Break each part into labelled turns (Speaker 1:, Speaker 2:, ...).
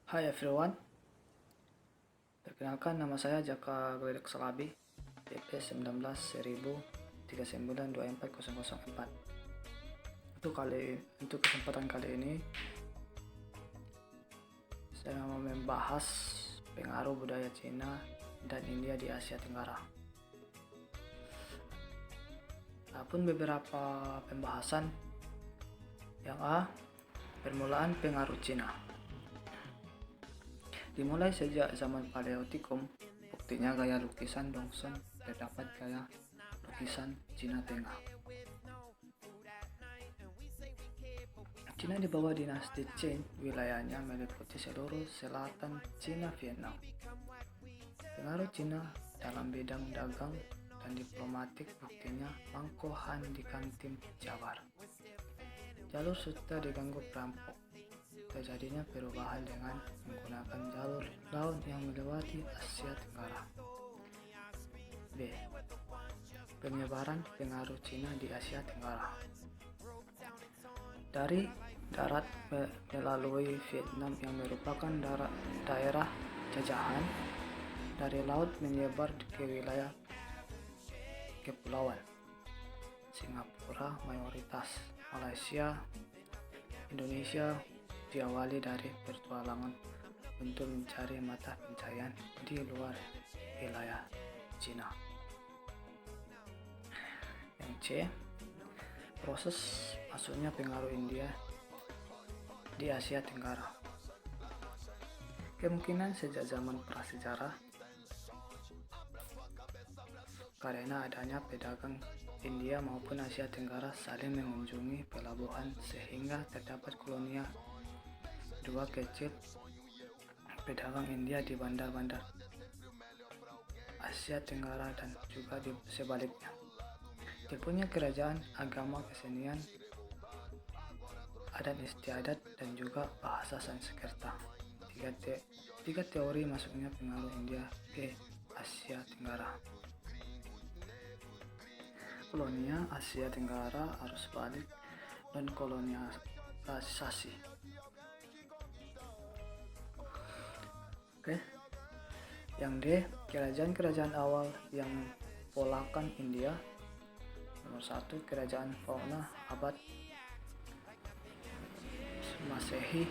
Speaker 1: Hi everyone, perkenalkan nama saya Jaka Gledek Salabi, PP 19 10392404. Untuk kesempatan kali ini, saya mau membahas pengaruh budaya Cina dan India di Asia Tenggara. Adapun beberapa pembahasan. Yang A, permulaan pengaruh Cina. Dimulai sejak zaman Paleolitikum, buktinya gaya lukisan Dongson terdapat gaya lukisan Cina Tengah. Cina di bawah dinasti Qing, wilayahnya meliputi seluruh selatan Cina Vietnam. Pengaruh Cina dalam bidang dagang dan diplomatik buktinya Mangko Han di Kantim Jabar. Jalur Sutra diganggu perampok. Terjadinya perubahan dengan menggunakan jalur laut yang melewati Asia Tenggara. B. Penyebaran pengaruh Cina di Asia Tenggara. Dari darat melalui Vietnam yang merupakan daerah jajahan, dari laut menyebar ke wilayah kepulauan. Singapura mayoritas, Malaysia, Indonesia diawali dari petualangan untuk mencari mata pencaharian di luar wilayah Cina. Yang C, proses masuknya pengaruh India di Asia Tenggara. Kemungkinan sejak zaman prasejarah karena adanya pedagang India maupun Asia Tenggara saling mengunjungi pelabuhan sehingga terdapat koloni dua kecil pedagang India di bandar-bandar Asia Tenggara dan juga di sebaliknya. Tipunya kerajaan, agama, kesenian, adat istiadat, dan juga bahasa Sanskerta. Tiga teori masuknya pengaruh India ke Asia Tenggara. Kolonia Asia Tenggara, arus balik, dan kolonialisasi. Yang D, kerajaan-kerajaan awal yang polakan India. Nomor 1, kerajaan Fauna abad Masehi.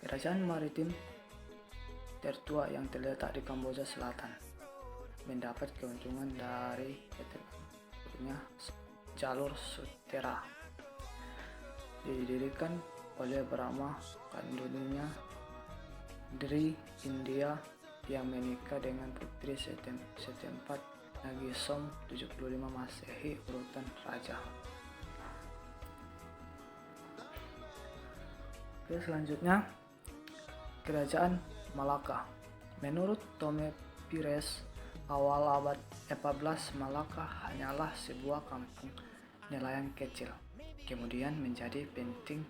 Speaker 1: Kerajaan maritim tertua yang terletak di Kamboja Selatan mendapat keuntungan dari keterbunuhnya jalur Sutera. Didirikan oleh Brahma kandungnya dari India yang menikah dengan putri setempat Nagisom 75 Masehi urutan raja. Selanjutnya kerajaan Malaka. Menurut Tome Pires, awal abad 14 Malaka hanyalah sebuah kampung nelayan kecil. Kemudian menjadi penting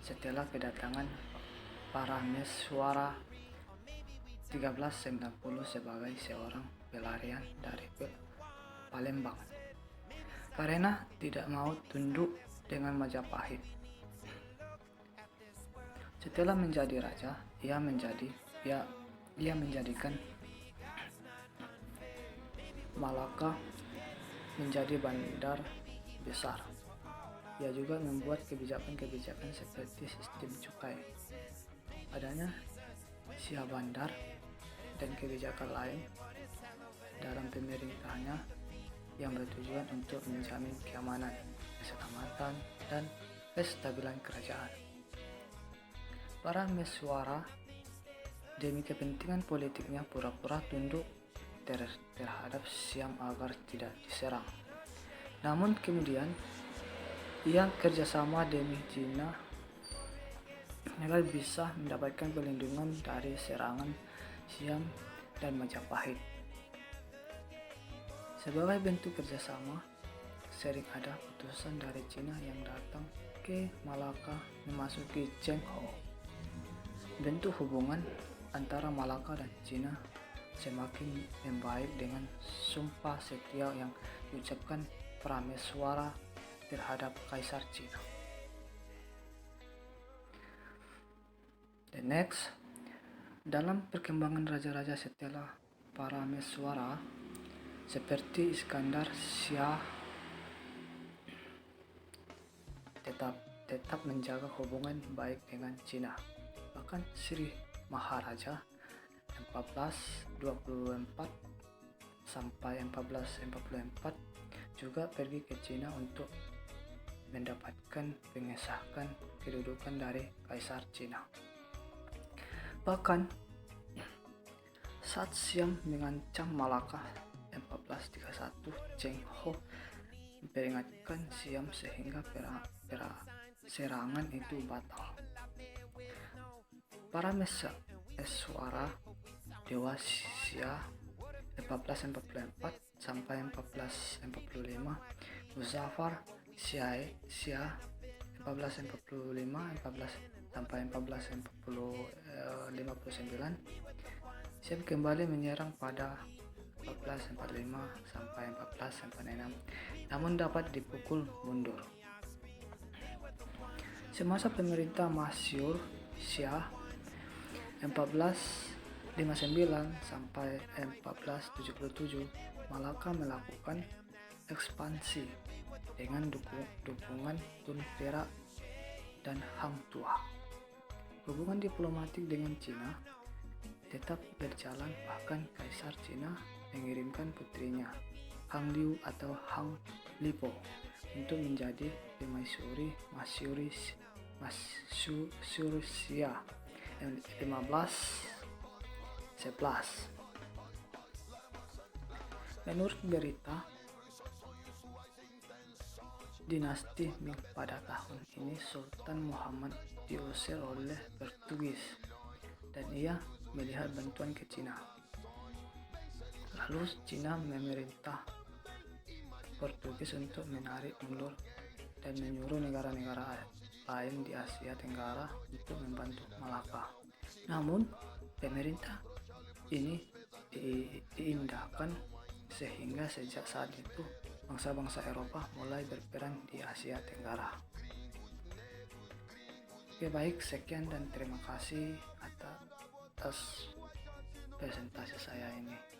Speaker 1: setelah kedatangan para Meswara 1390 sebagai seorang pelarian dari Palembang karena tidak mau tunduk dengan Majapahit. Setelah menjadi raja, ia menjadikan Malaka menjadi bandar besar. Ia juga membuat kebijakan-kebijakan seperti sistem cukai, adanya Syah Bandar, dan kebijakan lain dalam pemerintahannya yang bertujuan untuk menjamin keamanan, keselamatan, dan kestabilan kerajaan. Para Meswara demi kepentingan politiknya pura-pura tunduk terhadap Siam agar tidak diserang. Namun kemudian ia kerjasama demi Cina agar bisa mendapatkan perlindungan dari serangan Siam dan Majapahit. Sebagai bentuk kerjasama, sering ada utusan dari Cina yang datang ke Malaka memasuki Cheng Ho. Bentuk hubungan antara Malaka dan Cina semakin membaik dengan sumpah setia yang diucapkan Prameswara terhadap Kaisar Cina. The next, dalam perkembangan raja-raja setelah Parameswara seperti Iskandar Shah tetap menjaga hubungan baik dengan Cina. Bahkan Sri Maharaja 1424 sampai 1444 juga pergi ke Cina untuk mendapatkan pengesahan kedudukan dari Kaisar Cina. Bahkan saat Siam mengancam Malaka 1431, Cheng Ho memperingatkan Siam sehingga serangan itu batal. Parameswara Dewa Xia 1444 sampai 1445, Muzaffar Shah 1445 sampai 1459, Siam kembali menyerang pada 1445 sampai 1446, namun dapat dipukul mundur. Semasa pemerintah Masyur Shah 1459 sampai 1477, Malaka melakukan ekspansi dengan dukungan Tun Perak dan Hang Tuah. Hubungan diplomatik dengan Cina tetap berjalan, bahkan Kaisar Cina mengirimkan putrinya Hang Liu atau Hang Lipo untuk menjadi permaisuri Masyuri Shah 1511. Menurut berita, dinasti Ming pada tahun ini Sultan Muhammad diusir oleh Portugis dan ia melihat bantuan ke Cina. Lalu Cina memerintah Portugis untuk menarik mundur dan menyuruh negara-negara lain di Asia Tenggara untuk membantu Malaka. Namun pemerintah ini diindahkan, sehingga sejak saat itu bangsa-bangsa Eropa mulai berperan di Asia Tenggara. Oke, baik, sekian dan terima kasih atas presentasi saya ini.